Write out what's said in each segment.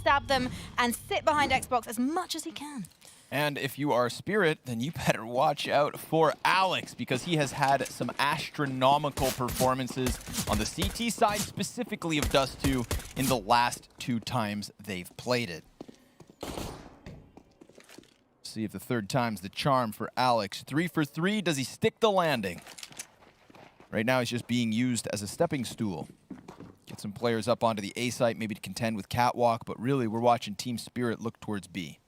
backstab them and sit behind Xbox as much as he can. And if you are Spirit, then you better watch out for Alex, because he has had some astronomical performances on the CT side, specifically of Dust2, in the last 2 times they've played it. See if the 3rd time's the charm for Alex. 3 for 3, does he stick the landing? Right now he's just being used as a stepping stool. Get some players up onto the A site, maybe to contend with Catwalk, but really we're watching Team Spirit look towards B.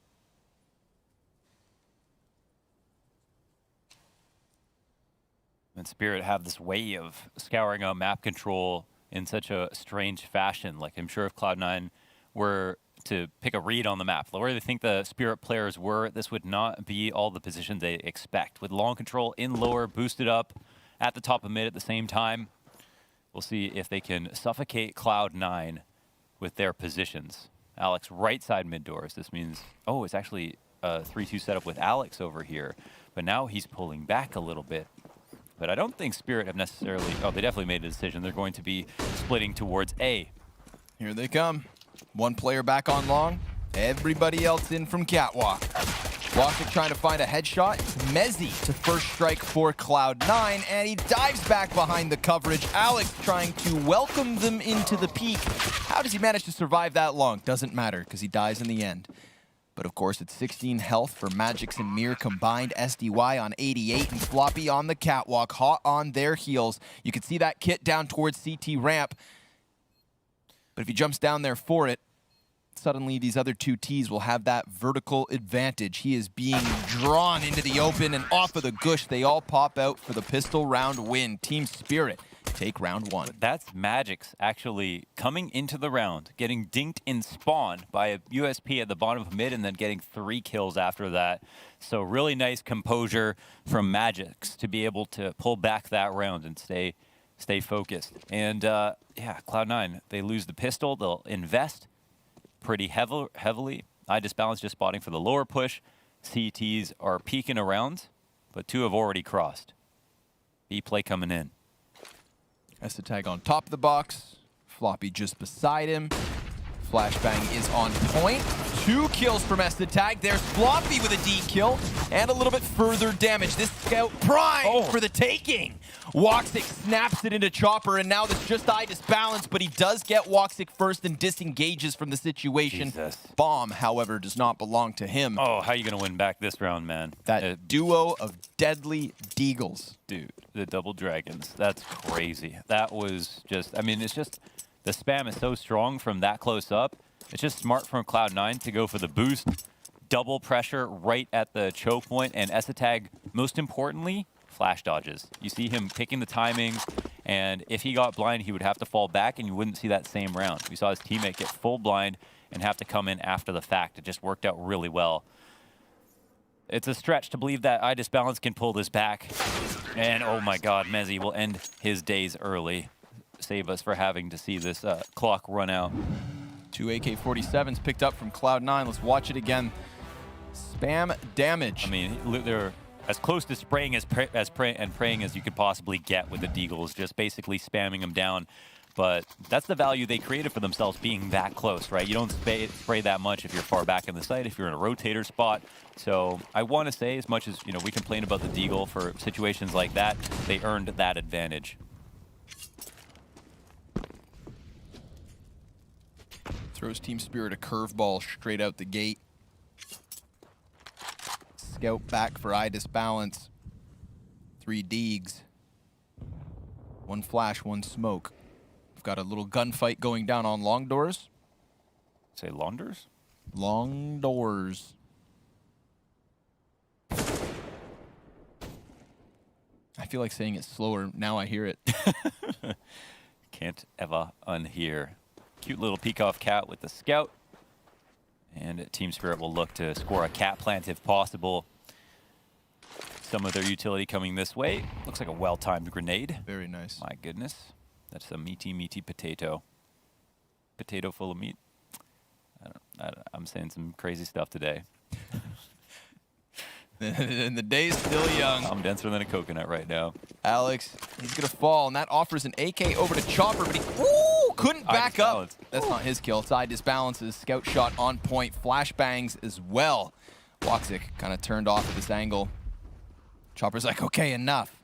And Spirit have this way of scouring out map control in such a strange fashion. Like, I'm sure if Cloud9 were to pick a read on the map, where they think the Spirit players were, this would not be all the positions they expect. With long control in lower, boosted up at the top of mid at the same time. We'll see if they can suffocate Cloud9 with their positions. Alex right side mid doors. This means, oh, it's actually a 3-2 setup with Alex over here. But now he's pulling back a little bit. But I don't think Spirit have necessarily, oh, they definitely made a decision. They're going to be splitting towards A. Here they come. 1 player back on long. Everybody else in from Catwalk. Woxic trying to find a headshot. Mezzy to first strike for Cloud9, and he dives back behind the coverage. Alex trying to welcome them into the peak. How does he manage to survive that long? Doesn't matter, because he dies in the end. But of course, it's 16 health for Magix and Mir combined. SDY on 88 and Floppy on the Catwalk, hot on their heels. You can see that kit down towards CT ramp. But if he jumps down there for it, suddenly these other 2 Ts will have that vertical advantage. He is being drawn into the open, and off of the gush, they all pop out for the pistol round win. Team Spirit take round 1. That's Magix actually coming into the round, getting dinked in spawn by a USP at the bottom of mid, and then getting 3 kills after that. So really nice composure from Magix to be able to pull back that round and stay focused. And yeah, Cloud9, they lose the pistol, they'll invest pretty heavily. iDisbalance just spotting for the lower push. CTs are peeking around, but 2 have already crossed. B play coming in. Tag on top of the box. Floppy just beside him. Flashbang is on point. 2 kills from Tag. There's Floppy with a D kill and a little bit further damage. This scout primed for the taking. Woxic snaps it into Chopper, and now there's just iDisbalance, but he does get Woxic first and disengages from the situation. Jesus. Bomb, however, does not belong to him. Oh, how are you going to win back this round, man? That duo of deadly deagles. Dude, the double dragons. That's crazy. That was just, I mean, it's just, the spam is so strong from that close up. It's just smart from Cloud9 to go for the boost, double pressure right at the choke point, and Tag, most importantly, flash dodges. You see him picking the timing, and if he got blind, he would have to fall back, and you wouldn't see that same round. We saw his teammate get full blind and have to come in after the fact. It just worked out really well. It's a stretch to believe that iDisbalance can pull this back. And oh my god, Mezzy will end his days early. Save us for having to see this clock run out. 2 AK-47s picked up from Cloud9. Let's watch it again. Spam damage. I mean, they're as close to spraying and praying as you could possibly get with the Deagles, just basically spamming them down. But that's the value they created for themselves, being that close, right? You don't spray that much if you're far back in the site, if you're in a rotator spot. So I want to say, as much as we complain about the Deagle for situations like that, they earned that advantage. Throws Team Spirit a curveball straight out the gate. Scout back for iDisbalance. 3 Deags. 1 flash, 1 smoke. We've got a little gunfight going down on long doors. Say long doors? Long doors. I feel like saying it slower. Now I hear it. Can't ever unhear. Cute little peek-off cat with the scout. And Team Spirit will look to score a cat plant if possible. Some of their utility coming this way. Looks like a well-timed grenade. Very nice. My goodness. That's a meaty, meaty potato. Potato full of meat. I'm saying some crazy stuff today. And the day's still young. I'm denser than a coconut right now. Alex, he's going to fall, and that offers an AK over to Chopper, but he couldn't Eye back up. disbalance. That's not his kill. Side disbalances, scout shot on point, flashbangs as well. Woxic kind of turned off at this angle. Chopper's like, okay, enough.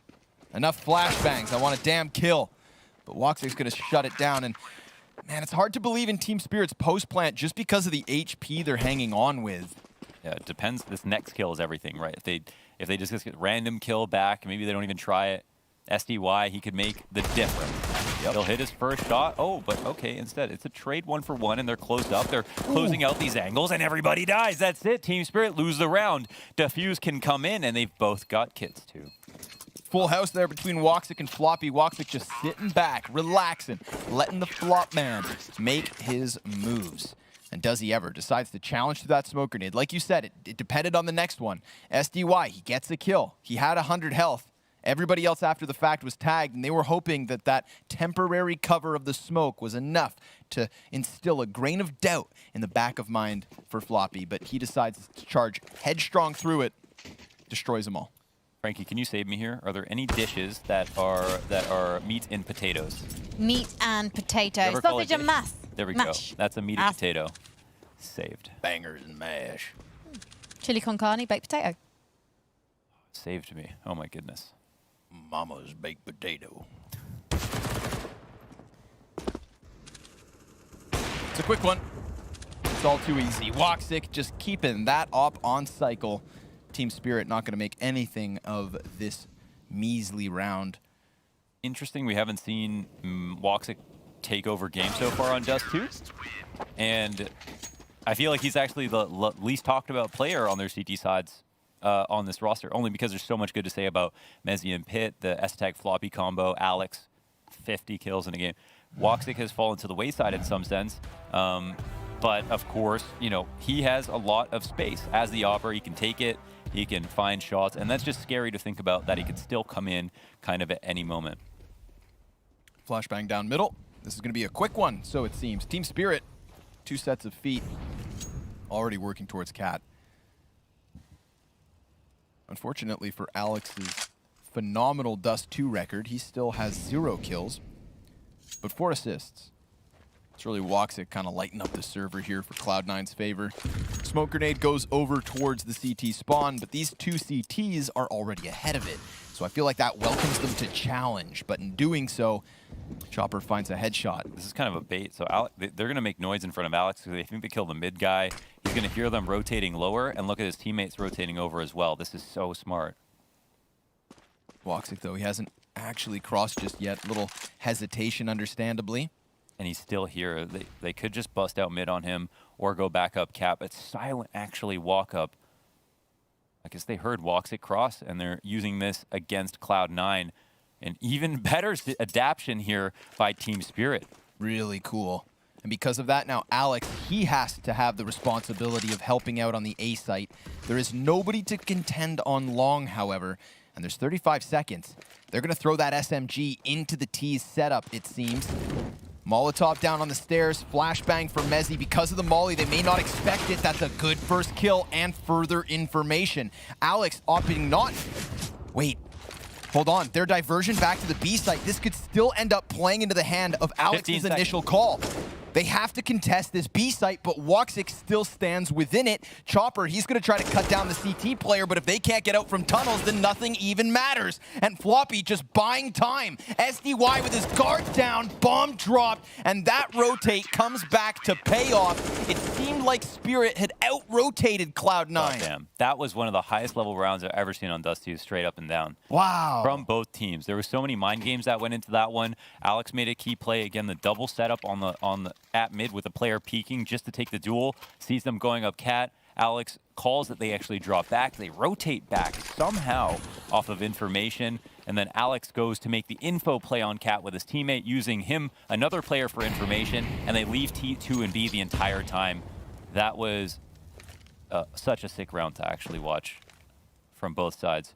Enough flashbangs. I want a damn kill. But Woxic's going to shut it down. And man, it's hard to believe in Team Spirit's post-plant just because of the HP they're hanging on with. Yeah, it depends. This next kill is everything, right? If they just get random kill back, maybe they don't even try it. SDY, he could make the difference. Yep. He'll hit his first shot. Oh, but okay, instead, it's a trade 1-for-1, and they're closed up. They're closing out these angles, and everybody dies. That's it. Team Spirit lose the round. Defuse can come in, and they've both got kits, too. Full house there between Woxic and Floppy. Woxic just sitting back, relaxing, letting the flop man make his moves. And does he ever? Decides to challenge to that smoke grenade. Like you said, it depended on the next one. SDY, he gets the kill. He had 100 health. Everybody else after the fact was tagged, and they were hoping that that temporary cover of the smoke was enough to instill a grain of doubt in the back of mind for Floppy. But he decides to charge headstrong through it, destroys them all. Frankie, can you save me here? Are there any dishes that are meat and potatoes? Meat and potatoes. Ever call Sausage it and dish? mash. There we Mash. go. That's a meat and potato. Saved. Bangers and mash. Chili con carne, baked potato. Saved me. Oh my goodness. Mama's baked potato. It's a quick one. It's all too easy. Woxic just keeping that op on cycle. Team Spirit not going to make anything of this measly round. Interesting, we haven't seen Woxic take over game so far on Dust2. And I feel like he's actually the least talked about player on their CT sides on this roster, only because there's so much good to say about Mezzi and Pitt, the S-Tag Floppy combo, Alex, 50 kills in a game. Woxic has fallen to the wayside in some sense. But of course, you know, he has a lot of space. As the opera, he can take it, he can find shots, and that's just scary to think about that he could still come in kind of at any moment. Flashbang down middle. This is going to be a quick one, so it seems. Team Spirit, 2 sets of feet, already working towards Cat. Unfortunately for Alex's phenomenal Dust2 record, he still has 0 kills, but 4 assists. It's really Woxic kind of lighting up the server here for Cloud9's favor. Smoke grenade goes over towards the CT spawn, but these 2 CTs are already ahead of it. So I feel like that welcomes them to challenge, but in doing so, Chopper finds a headshot. This is kind of a bait. So they're going to make noise in front of Alex because they think they killed the mid guy. He's going to hear them rotating lower and look at his teammates rotating over as well. This is so smart. Woxic, though, he hasn't actually crossed just yet. Little hesitation, understandably. And he's still here. They could just bust out mid on him or go back up cap. It's silent, actually, walk up. I guess they heard Woxic cross, and they're using this against Cloud9. An even better adaptation here by Team Spirit. Really cool. And because of that, now Alex, he has to have the responsibility of helping out on the A site. There is nobody to contend on long, however, and there's 35 seconds. They're going to throw that SMG into the T's setup, it seems. Molotov down on the stairs, flashbang for Mezzi. Because of the molly, they may not expect it. That's a good first kill and further information. Alex opting not... Wait, hold on. Their diversion back to the B site. This could still end up playing into the hand of Alex's initial call. They have to contest this B site, but Woxic still stands within it. Chopper, he's going to try to cut down the CT player, but if they can't get out from tunnels, then nothing even matters. And Floppy just buying time. SDY with his guards down, bomb dropped, and that rotate comes back to pay off. It seemed like Spirit had out-rotated Cloud9. Oh, damn. That was one of the highest level rounds I've ever seen on Dust2, straight up and down. Wow. From both teams. There were so many mind games that went into that one. Alex made a key play. Again, the double setup on the at mid with a player peeking just to take the duel. Sees them going up cat. Alex calls that they actually drop back. They rotate back somehow off of information. And then Alex goes to make the info play on cat with his teammate, using him, another player, for information. And they leave T2 and B the entire time. That was such a sick round to actually watch from both sides.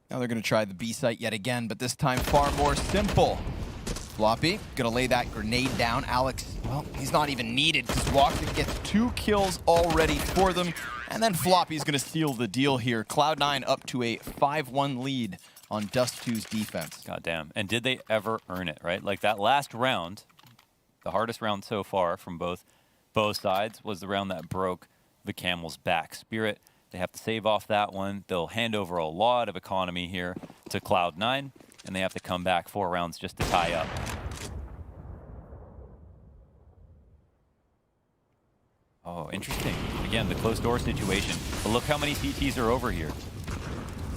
Now they're going to try the B site yet again, but this time far more simple. Floppy going to lay that grenade down. Alex, well, he's not even needed because Woxic gets 2 kills already for them. And then Floppy's going to seal the deal here. Cloud9 up to a 5-1 lead on Dust2's defense. God damn. And did they ever earn it, right? Like that last round, The hardest round so far from both sides was the round that broke the Camel's back. Spirit, they have to save off that one. They'll hand over a lot of economy here to Cloud9, and they have to come back 4 rounds just to tie up. Oh, interesting. Again, the closed door situation. But look how many CTs are over here.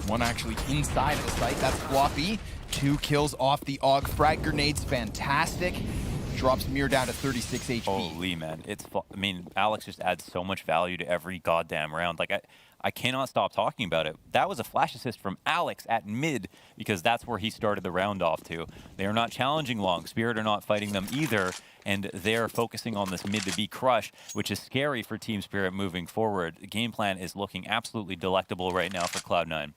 One actually inside of the site. That's Floppy. 2 kills off the AUG. Frag grenades, fantastic. Drops Mir down to 36 HP. Holy man, I mean, Alex just adds so much value to every goddamn round. Like, I cannot stop talking about it. That was a flash assist from Alex at mid, because that's where he started the round off to. They are not challenging long. Spirit are not fighting them either, and they're focusing on this mid to B crush, which is scary for Team Spirit moving forward. The game plan is looking absolutely delectable right now for Cloud9.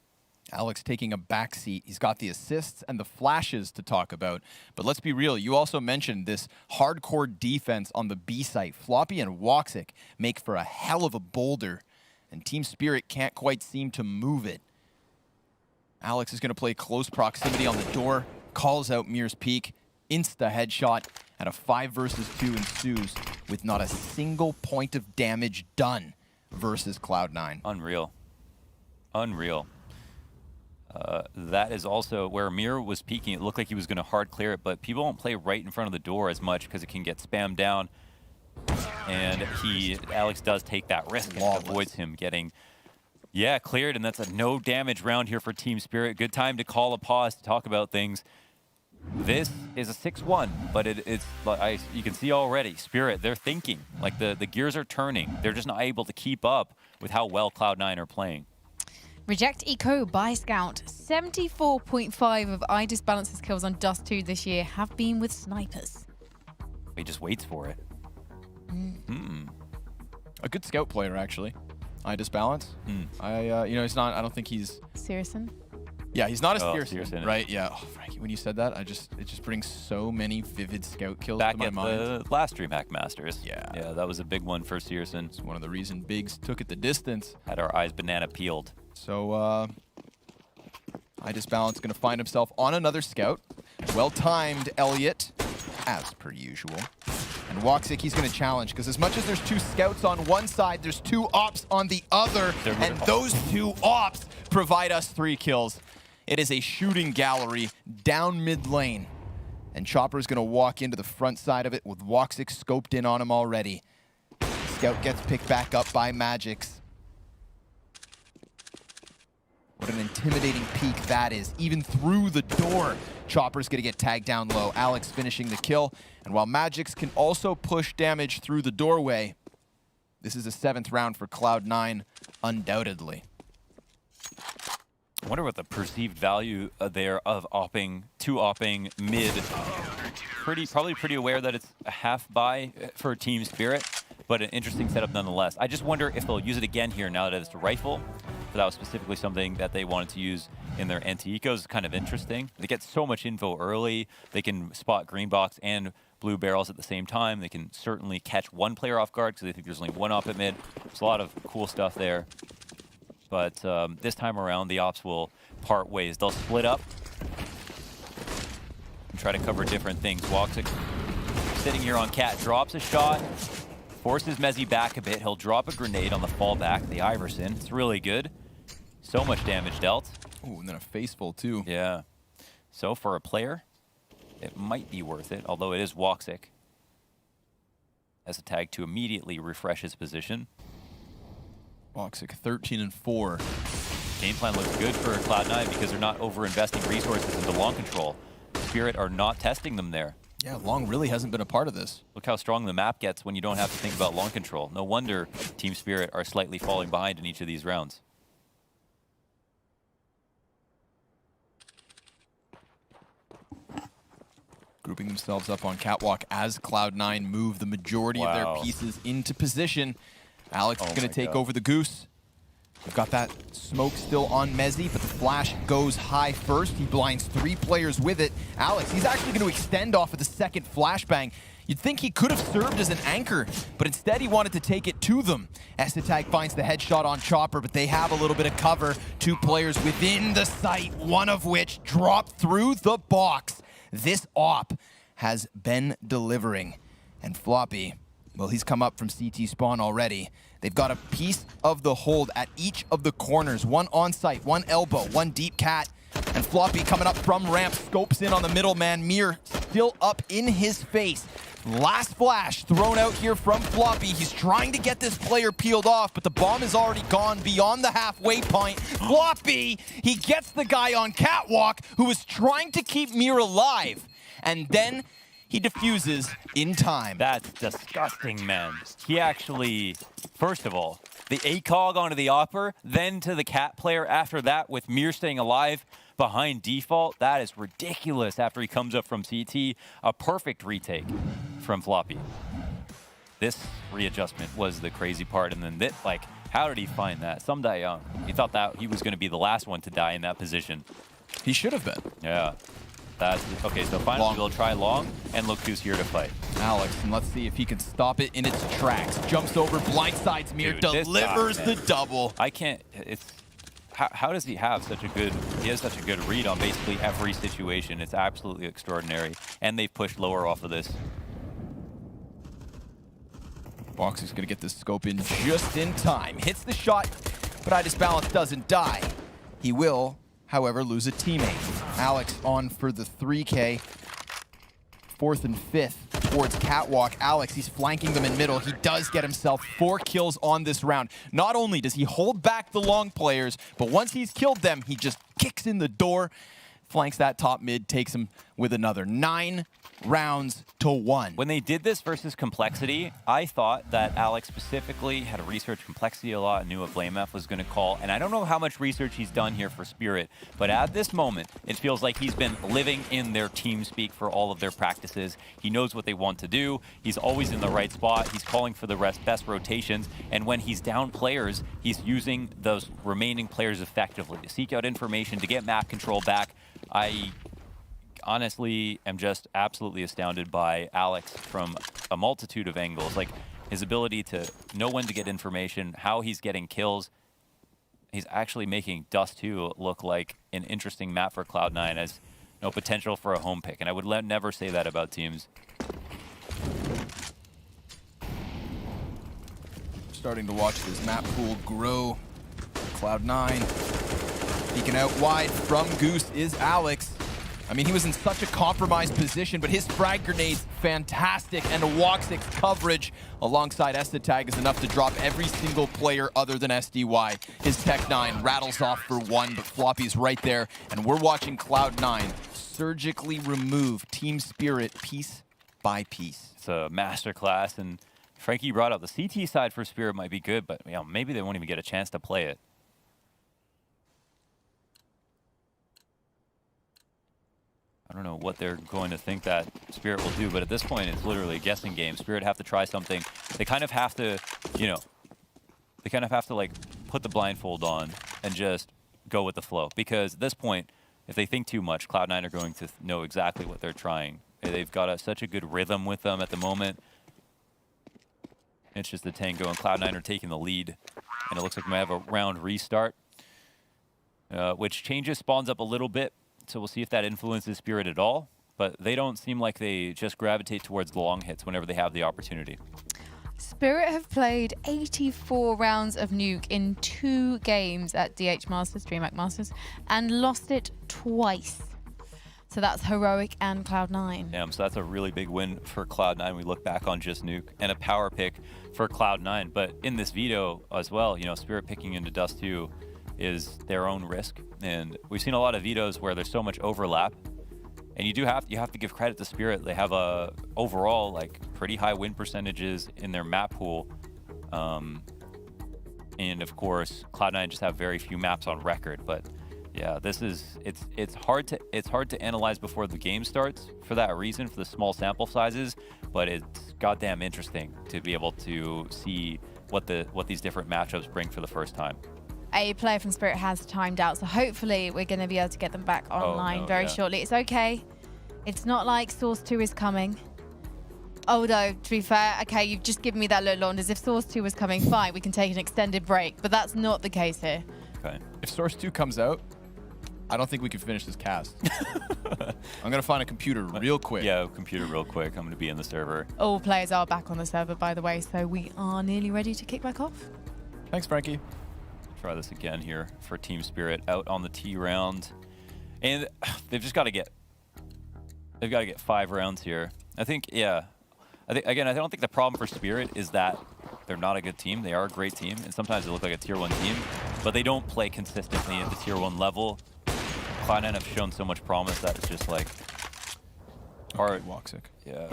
Alex taking a backseat. He's got the assists and the flashes to talk about. But let's be real. You also mentioned this hardcore defense on the B site. Floppy and Woxic make for a hell of a boulder, and Team Spirit can't quite seem to move it. Alex is going to play close proximity on the door, calls out Mir's peak, insta headshot, and a 5 versus 2 ensues with not a single point of damage done versus Cloud9. Unreal. Unreal. That is also where Mir was peeking. It looked like he was going to hard clear it, but people don't play right in front of the door as much because it can get spammed down. And Alex does take that risk and avoids him getting, cleared. And that's a no damage round here for Team Spirit. Good time to call a pause to talk about things. This is a 6-1, but you can see already, Spirit, they're thinking. Like the gears are turning. They're just not able to keep up with how well Cloud9 are playing. Reject Eco by Scout. 74.5 of iDisbalance's kills on Dust2 this year have been with snipers. He just waits for it. A good scout player, actually. iDisbalance. He's not. I don't think he's. Searson? Yeah, he's not a Searson, right? Yeah. Oh, Frankie, when you said that, it just brings so many vivid scout kills back to my mind. Back at the last DreamHack Masters. Yeah, that was a big one for Searson. It's one of the reasons Biggs took it the distance. Had our eyes banana peeled. So, iDisbalance going to find himself on another scout. Well-timed Elliott, as per usual. And Woxic, he's going to challenge, because as much as there's 2 scouts on one side, there's 2 ops on the other, and those 2 ops provide us 3 kills. It is a shooting gallery down mid lane. And Chopper's going to walk into the front side of it with Woxic scoped in on him already. Scout gets picked back up by Magix. What an intimidating peek that is. Even through the door, Chopper's going to get tagged down low. Alex finishing the kill. And while Magix can also push damage through the doorway, this is a 7th round for Cloud9, undoubtedly. I wonder what the perceived value there of opping mid. Probably pretty aware that it's a half buy for Team Spirit, but an interesting setup nonetheless. I just wonder if they'll use it again here now that it's a rifle. But that was specifically something that they wanted to use in their anti-ecos. It's kind of interesting. They get so much info early. They can spot green box and blue barrels at the same time. They can certainly catch one player off guard because they think there's only one op at mid. There's a lot of cool stuff there. But this time around, the ops will part ways. They'll split up and try to cover different things. Woxic sitting here on Cat, drops a shot, forces Mezzy back a bit. He'll drop a grenade on the fallback, the Iverson. It's really good. So much damage dealt. Ooh, and then a faceful too. Yeah. So for a player, it might be worth it, although it is Woxic. Has a tag to immediately refresh his position. Woxic 13-4. Game plan looks good for Cloud9 because they're not over-investing resources into long control. Spirit are not testing them there. Yeah, long really hasn't been a part of this. Look how strong the map gets when you don't have to think about long control. No wonder Team Spirit are slightly falling behind in each of these rounds. Grouping themselves up on Catwalk as Cloud9 move the majority of their pieces into position. Alex is going to take over the Goose. We've got that smoke still on Mezzy, but the flash goes high first. He blinds 3 players with it. Alex, he's actually going to extend off of the second flashbang. You'd think he could have served as an anchor, but instead he wanted to take it to them. Estetag finds the headshot on Chopper, but they have a little bit of cover. 2 players within the site, one of which dropped through the box. This op has been delivering. And Floppy, well, he's come up from CT spawn already. They've got a piece of the hold at each of the corners. One on site, one elbow, one deep cat. And Floppy coming up from ramp, scopes in on the middle man. Mir still up in his face. Last flash thrown out here from Floppy. He's trying to get this player peeled off, but the bomb is already gone beyond the halfway point. Floppy, he gets the guy on catwalk who is trying to keep Mir alive. And then he defuses in time. That's disgusting, man. He actually, first of all, the ACOG onto the Opper, then to the cat player after that with Mir staying alive behind default. That is ridiculous after he comes up from CT. A perfect retake from Floppy. This readjustment was the crazy part. And then, like, how did he find that? Some die young. He thought that he was going to be the last one to die in that position. He should have been. Yeah. That's, okay, so finally they'll try long, and look who's here to fight. Alex, and let's see if he can stop it in its tracks. Jumps over, blindsides Mir, delivers the double. I can't, it's, how does he have such a good, he has such a good read on basically every situation. It's absolutely extraordinary. And they've pushed lower off of this. Boxer's gonna get this scope in just in time. Hits the shot, but iDisbalance doesn't die. He will, however, lose a teammate. Alex on for the 3K. 4th and 5th towards catwalk. Alex, he's flanking them in middle. He does get himself 4 kills on this round. Not only does he hold back the long players, but once he's killed them, he just kicks in the door, flanks that top mid, takes him with another 9 rounds to 1. When they did this versus Complexity, I thought that Alex specifically had researched Complexity a lot and knew what BlameF was going to call. And I don't know how much research he's done here for Spirit, but at this moment, it feels like he's been living in their team speak for all of their practices. He knows what they want to do. He's always in the right spot. He's calling for the best rotations. And when he's down players, he's using those remaining players effectively to seek out information, to get map control back. I honestly am just absolutely astounded by Alex from a multitude of angles. Like his ability to know when to get information, how he's getting kills. He's actually making Dust2 look like an interesting map for Cloud9 as no potential for a home pick. And I would never say that about teams. Starting to watch this map pool grow. Cloud9 peeking out wide from Goose is Alex. I mean, he was in such a compromised position, but his frag grenade's fantastic, and a Walk6 coverage alongside Estetag is enough to drop every single player other than SDY. His Tech9 rattles off for 1, but Floppy's right there, and we're watching Cloud9 surgically remove Team Spirit piece by piece. It's a masterclass, and Frankie brought up the CT side for Spirit might be good, but maybe they won't even get a chance to play it. I don't know what they're going to think that Spirit will do, but at this point, it's literally a guessing game. Spirit have to try something. They kind of have to, they kind of have to like put the blindfold on and just go with the flow. Because at this point, if they think too much, Cloud9 are going to know exactly what they're trying. They've got such a good rhythm with them at the moment. It's just the tango, and Cloud9 are taking the lead. And it looks like we might have a round restart, which changes spawns up a little bit. So we'll see if that influences Spirit at all. But they don't seem like they just gravitate towards the long hits whenever they have the opportunity. Spirit have played 84 rounds of Nuke in 2 games at DH Masters, DreamHack Masters, and lost it twice. So that's heroic and Cloud9. Yeah, so that's a really big win for Cloud9. We look back on just Nuke and a power pick for Cloud9. But in this veto as well, Spirit picking into Dust2 is their own risk. And we've seen a lot of vetoes where there's so much overlap. And you have to give credit to Spirit. They have a overall like pretty high win percentages in their map pool. And of course, Cloud9 just have very few maps on record. But yeah, it's hard to analyze before the game starts for that reason, for the small sample sizes. But it's goddamn interesting to be able to see what these different matchups bring for the first time. A player from Spirit has timed out, so hopefully we're going to be able to get them back online very shortly. It's okay. It's not like Source 2 is coming. Although, to be fair, okay, you've just given me that little on as if Source 2 was coming, fine, we can take an extended break, but that's not the case here. Okay. If Source 2 comes out, I don't think we can finish this cast. I'm going to find a computer real quick. Yeah, computer real quick. I'm going to be in the server. All players are back on the server, by the way, so we are nearly ready to kick back off. Thanks, Frankie. Try this again here for Team Spirit out on the T round. And they've just got to get 5 rounds here. I think, yeah. I don't think the problem for Spirit is that they're not a good team. They are a great team, and sometimes they look like a tier 1 team, but they don't play consistently at the tier 1 level. Cloud9 have shown so much promise that it's just like hard. Yeah,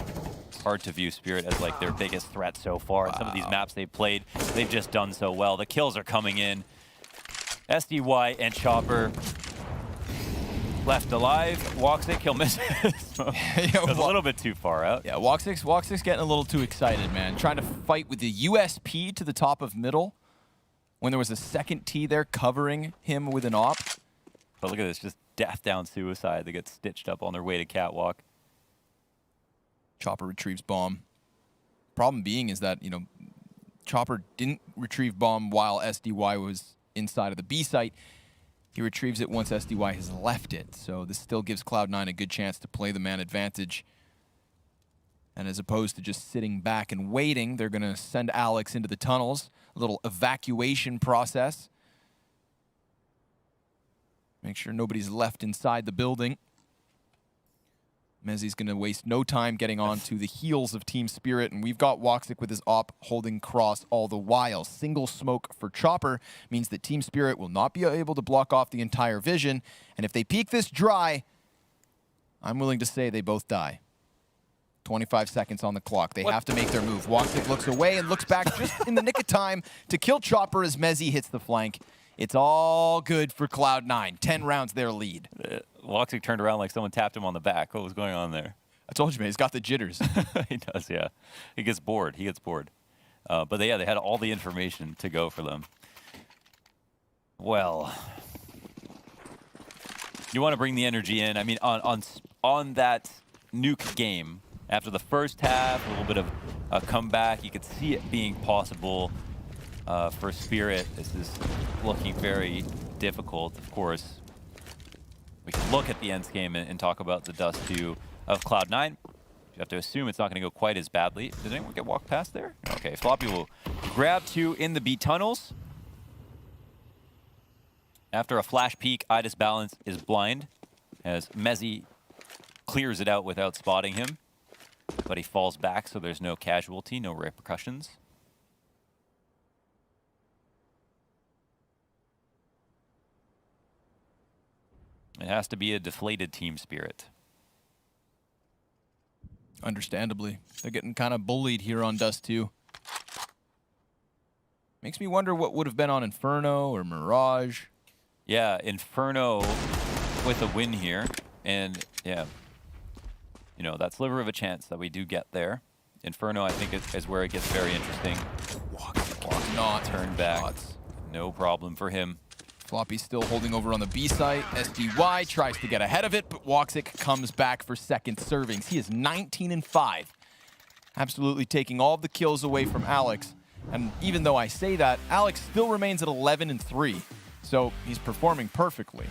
it's hard to view Spirit as like their biggest threat so far. Wow. Some of these maps they've played, they've just done so well. The kills are coming in. SDY and Chopper left alive. Woxic, he'll miss it. It was a little bit too far out. Yeah, Woxic's getting a little too excited, man. Trying to fight with the USP to the top of middle when there was a second T there covering him with an op. But look at this, just death down suicide. They get stitched up on their way to catwalk. Chopper retrieves bomb. Problem being is that, you know, Chopper didn't retrieve bomb while SDY was inside of the B site. He retrieves it once SDY has left it. So this still gives Cloud9 a good chance to play the man advantage. And as opposed to just sitting back and waiting, they're going to send Alex into the tunnels. A little evacuation process. Make sure nobody's left inside the building. Mezzi's going to waste no time getting on to the heels of Team Spirit, and we've got Woxic with his op holding cross all the while. Single smoke for Chopper means that Team Spirit will not be able to block off the entire vision, and if they peek this dry, I'm willing to say they both die. 25 seconds on the clock. They have to make their move. Woxic looks away and looks back just in the nick of time to kill Chopper as Mezzi hits the flank. It's all good for Cloud9. 10 rounds their lead. Woxic turned around like someone tapped him on the back. What was going on there? I told you, man. He's got the jitters. He does, yeah. He gets bored. But they had all the information to go for them. Well, you want to bring the energy in. I mean, on that nuke game, after the first half, a little bit of a comeback, you could see it being possible. For Spirit, this is looking very difficult. Of course, we can look at the end game and talk about the Dust2 of Cloud9. You have to assume it's not going to go quite as badly. Did anyone get walked past there? Okay, Floppy will grab 2 in the B tunnels. After a flash peek, Idis Balance is blind as Mezzi clears it out without spotting him. But he falls back, so there's no casualty, no repercussions. It has to be a deflated Team Spirit. Understandably. They're getting kind of bullied here on Dust2. Makes me wonder what would have been on Inferno or Mirage. Yeah, Inferno with a win here. And, yeah, you know, that sliver of a chance that we do get there. Inferno, I think, is where it gets very interesting. Walk not. Turn back. No problem for him. Floppy's still holding over on the B site. SDY tries to get ahead of it, but Woxic comes back for second servings. He is 19-5. Absolutely taking all of the kills away from Alex. And even though I say that, Alex still remains at 11-3. So he's performing perfectly.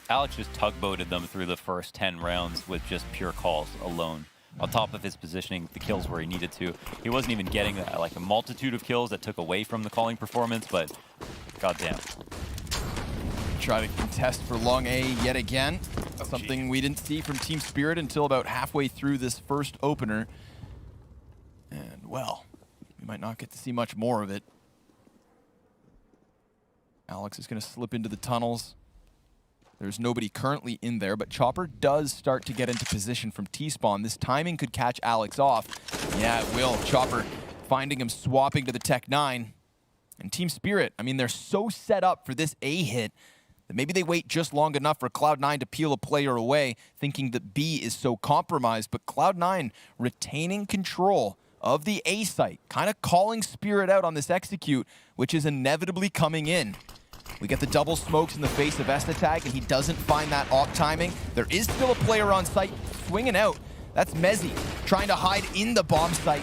Alex just tugboated them through the first 10 rounds with just pure calls alone. On top of his positioning, the kills where he needed to. He wasn't even getting like a multitude of kills that took away from the calling performance, but goddamn. Try to contest for long A yet again. Something we didn't see from Team Spirit until about halfway through this first opener. And, well, we might not get to see much more of it. Alex is going to slip into the tunnels. There's nobody currently in there, but Chopper does start to get into position from T-spawn. This timing could catch Alex off. Yeah, it will. Chopper finding him swapping to the Tech-9. And Team Spirit, I mean, they're so set up for this A hit that maybe they wait just long enough for Cloud9 to peel a player away, thinking that B is so compromised. But Cloud9 retaining control of the A site, kind of calling Spirit out on this execute, which is inevitably coming in. We get the double smokes in the face of Estetag, and he doesn't find that op timing. There is still a player on site swinging out. That's Mezzi trying to hide in the bomb site.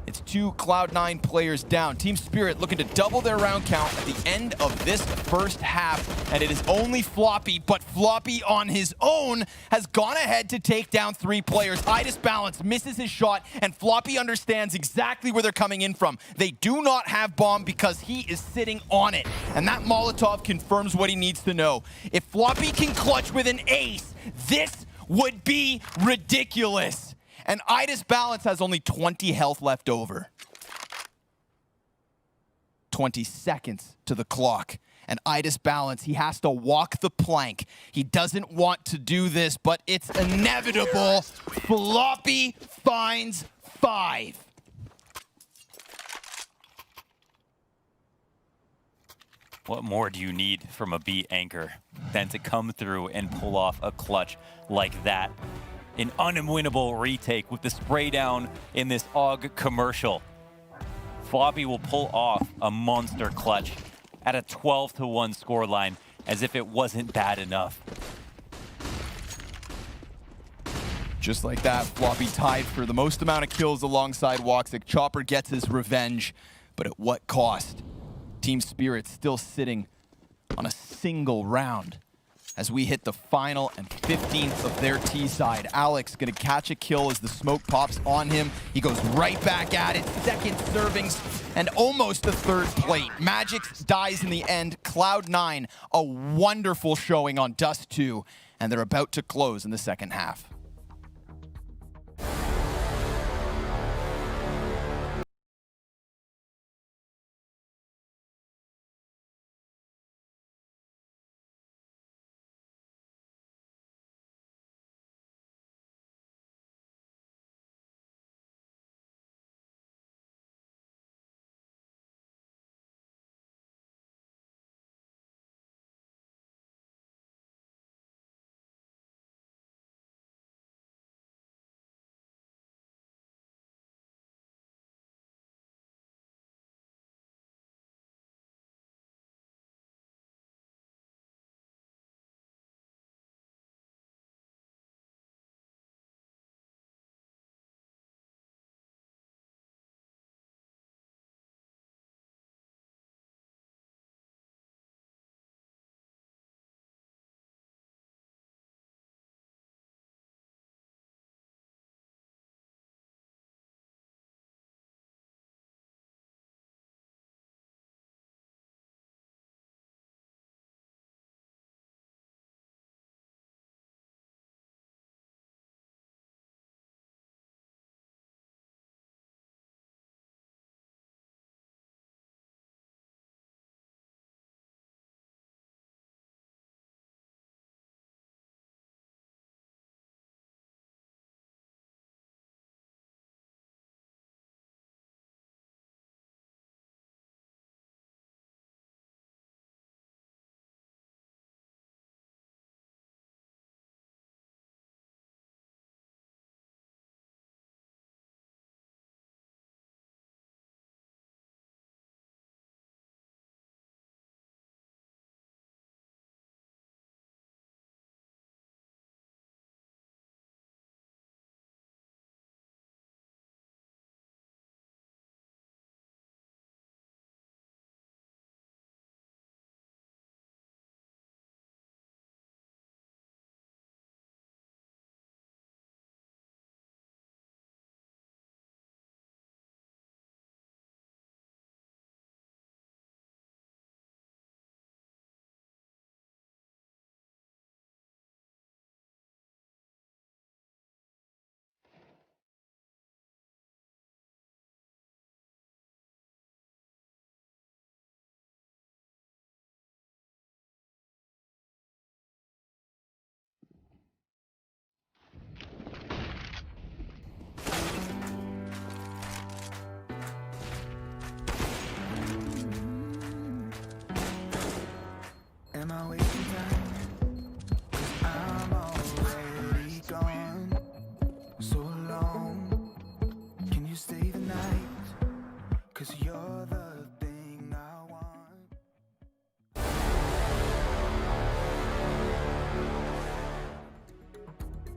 It's 2 Cloud9 players down. Team Spirit looking to double their round count at the end of this first half, and it is only Floppy, but Floppy on his own has gone ahead to take down 3 players. Idis Balance misses his shot, and Floppy understands exactly where they're coming in from. They do not have bomb because he is sitting on it, and that Molotov confirms what he needs to know. If Floppy can clutch with an ace, this would be ridiculous. And Idis Balance has only 20 health left over. 20 seconds to the clock. And Idis Balance, he has to walk the plank. He doesn't want to do this, but it's inevitable. Floppy finds 5. What more do you need from a B anchor than to come through and pull off a clutch like that? An unwinnable retake with the spray down in this AUG commercial. Floppy will pull off a monster clutch at a 12-1 scoreline as if it wasn't bad enough. Just like that, Floppy tied for the most amount of kills alongside Woxic. Chopper gets his revenge, but at what cost? Team Spirit still sitting on a single round. As we hit the final and 15th of their T side. Alex gonna catch a kill as the smoke pops on him. He goes right back at it. Second servings and almost a third plate. Magix dies in the end. Cloud9, a wonderful showing on Dust2, and they're about to close in the second half.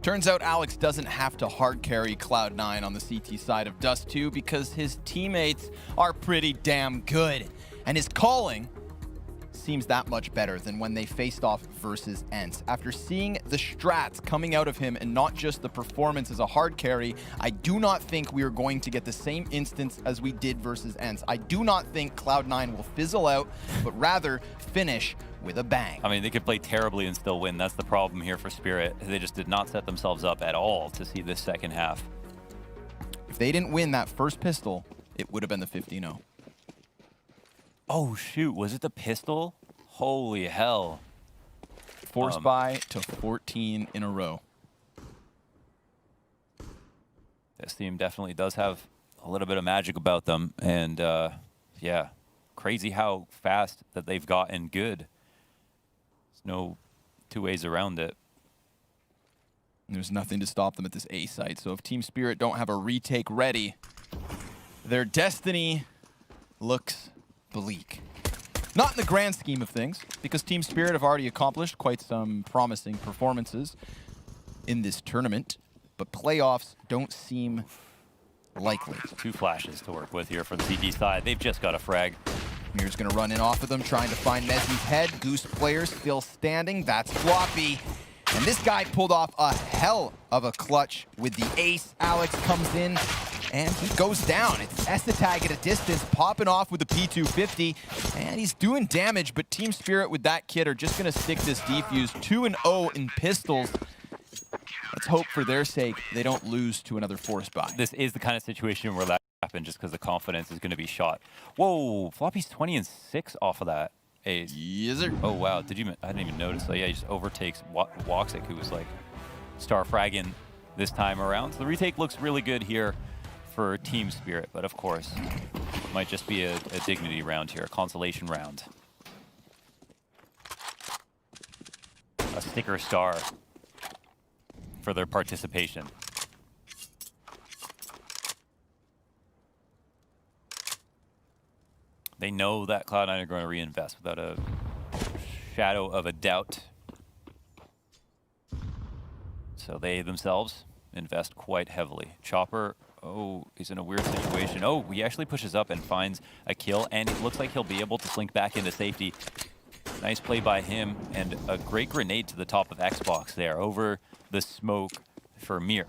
Turns out Alex doesn't have to hard carry Cloud9 on the CT side of Dust2 because his teammates are pretty damn good. And his calling seems that much better than when they faced off versus ENCE. After seeing the strats coming out of him and not just the performance as a hard carry, I do not think we are going to get the same instance as we did versus ENCE. I do not think Cloud9 will fizzle out, but rather finish with a bang. I mean, they could play terribly and still win. That's the problem here for Spirit. They just did not set themselves up at all to see this second half. If they didn't win that first pistol, it would have been the 15-0. Oh, shoot. Was it the pistol? Holy hell. Force buy to 14 in a row. This team definitely does have a little bit of magic about them. And, yeah, crazy how fast that they've gotten good. There's no two ways around it. There's nothing to stop them at this A site. So if Team Spirit don't have a retake ready, their destiny looks bleak. Not in the grand scheme of things, because Team Spirit have already accomplished quite some promising performances in this tournament, but playoffs don't seem likely. 2 flashes to work with here from the CT side. They've just got a frag. Mir's gonna run in off of them, trying to find Mezzi's head. Goose player still standing. That's floppy. And this guy pulled off a hell of a clutch with the ace. Alex comes in, and he goes down. It's Estetag at a distance, popping off with the P250, and he's doing damage, but Team Spirit with that kit are just gonna stick this defuse. 2-0 in pistols. Let's hope for their sake they don't lose to another force buy. This is the kind of situation where that happen just because the confidence is going to be shot. Whoa, Floppy's 20 and 6 off of that ace. Yes, sir. Oh, wow. Did you? I didn't even notice. So, yeah, he just overtakes Woxic, who was like star fragging this time around. So the retake looks really good here for Team Spirit, but of course, it might just be a dignity round here, a consolation round. A sticker star for their participation. They know that Cloud9 are going to reinvest without a shadow of a doubt. So they themselves invest quite heavily. Chopper, oh, he's in a weird situation. Oh, he actually pushes up and finds a kill, and it looks like he'll be able to slink back into safety. Nice play by him, and a great grenade to the top of Xbox there over the smoke for Mir.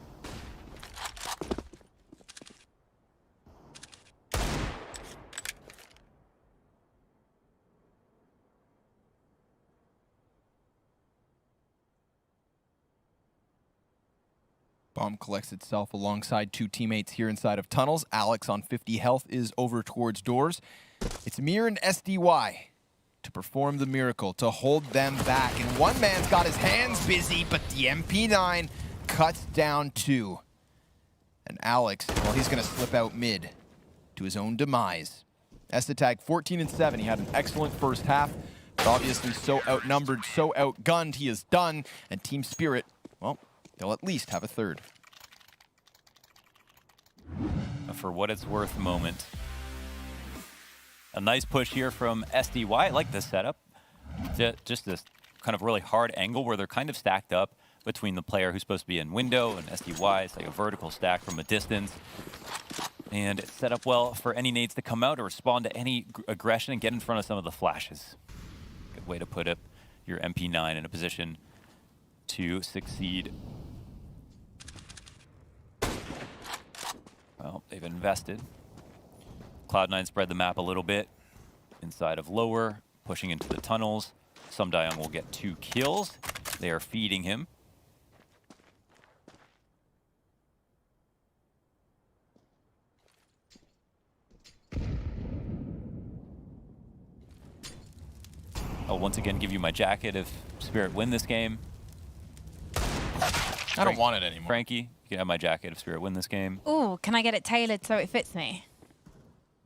Bomb collects itself alongside 2 teammates here inside of tunnels. Alex on 50 health is over towards doors. It's Mir and SDY to perform the miracle, to hold them back. And one man's got his hands busy, but the MP9 cuts down 2. And Alex, well, he's gonna slip out mid to his own demise. Estetag 14 and 7. He had an excellent first half, but obviously so outnumbered, so outgunned, he is done. And Team Spirit, well, they'll at least have a third. A for what it's worth moment. A nice push here from SDY. I like this setup. Just this kind of really hard angle where they're kind of stacked up between the player who's supposed to be in window and SDY. It's like a vertical stack from a distance. And it's set up well for any nades to come out or respond to any aggression and get in front of some of the flashes. Good way to put up your MP9 in a position to succeed. Well, they've invested. Cloud9 spread the map a little bit inside of lower, pushing into the tunnels. Sumdayoung will get 2 kills. They are feeding him. I'll once again give you my jacket if Spirit win this game. I don't want it anymore. Frankie, you can have my jacket if Spirit win this game. Ooh, can I get it tailored so it fits me?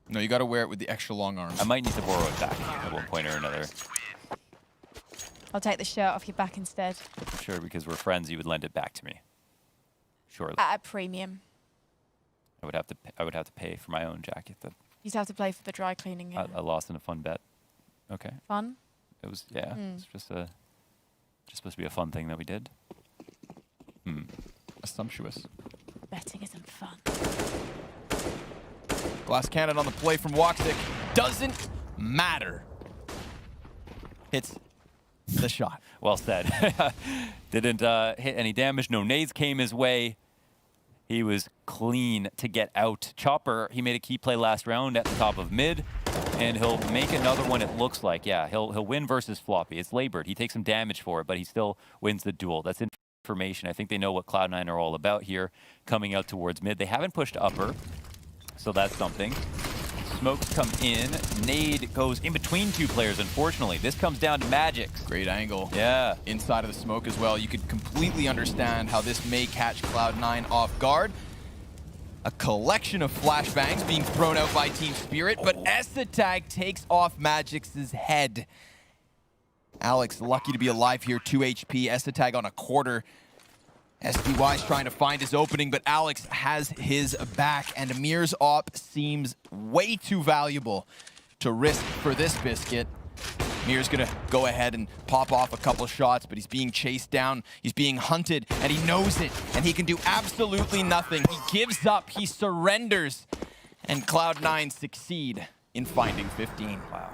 No, you gotta wear it with the extra long arms. I might need to borrow it back at one point or another. I'll take the shirt off your back instead. Sure, because we're friends, you would lend it back to me. Surely. At a premium. I would have to pay for my own jacket. You'd have to pay for the dry cleaning. I lost in a fun bet. Okay. Fun? It was, yeah. It's just supposed to be a fun thing that we did. Sumptuous. Betting isn't fun. Glass cannon on the play from Woxic. Doesn't matter. Hits the shot. Well said. Didn't hit any damage. No nades came his way. He was clean to get out. Chopper, he made a key play last round at the top of mid, and he'll make another one, it looks like. Yeah, he'll win versus Floppy. It's labored. He takes some damage for it, but he still wins the duel. That's information. I think they know what Cloud9 are all about here, coming out towards mid. They haven't pushed upper, so that's something. Smokes come in. Nade goes in between two players, unfortunately. This comes down to Magic's. Great angle. Yeah. Inside of the smoke as well. You could completely understand how this may catch Cloud9 off guard. A collection of flashbangs being thrown out by Team Spirit, but STag takes off Magic's head. Alex lucky to be alive here, 2 HP. STag on a quarter. SDY's trying to find his opening, but Alex has his back, and Amir's op seems way too valuable to risk for this biscuit. Amir's gonna go ahead and pop off a couple shots, but he's being chased down, he's being hunted, and he knows it, and he can do absolutely nothing. He gives up, he surrenders, and Cloud9 succeed in finding 15. Wow.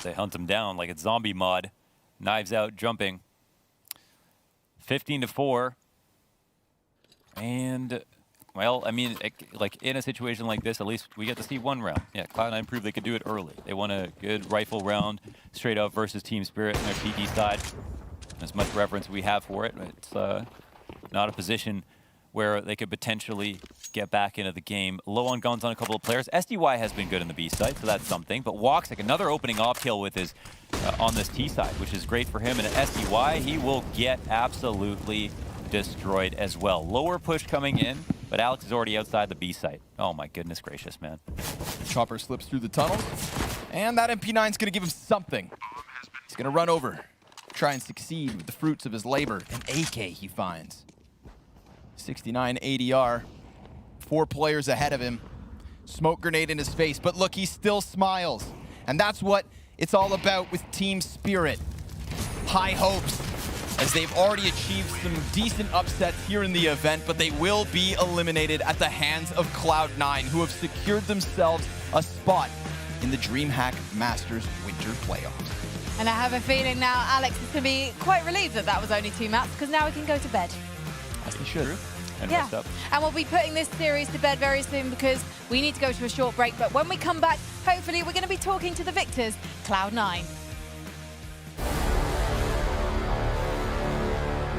They hunt him down like it's zombie mod. Knives out, jumping. 15-4. And, well, I mean, like in a situation like this, at least we get to see one round. Yeah, Cloud9 proved they could do it early. They won a good rifle round straight up versus Team Spirit on their TD side. As much reference we have for it, it's not a position where they could potentially get back into the game. Low on guns on a couple of players. SDY has been good in the B side, so that's something. But Woxic, another opening off kill with his on this T side, which is great for him. And at SDY, he will get absolutely destroyed as well. Lower push coming in, but Alex is already outside the B site. Oh my goodness gracious, man. Chopper slips through the tunnel, and that MP9 is going to give him something. He's going to run over, try and succeed with the fruits of his labor. An AK he finds. 69 ADR, 4 players ahead of him. Smoke grenade in his face, but look, he still smiles. And that's what it's all about with Team Spirit. High hopes, as they've already achieved some decent upsets here in the event, but they will be eliminated at the hands of Cloud9, who have secured themselves a spot in the DreamHack Masters Winter Playoffs. And I have a feeling now Alex is going to be quite relieved that that was only 2 maps, because now we can go to bed. As he should. And yeah, rest up. and we'll be putting this series to bed very soon because we need to go to a short break. But when we come back, hopefully we're going to be talking to the victors, Cloud9.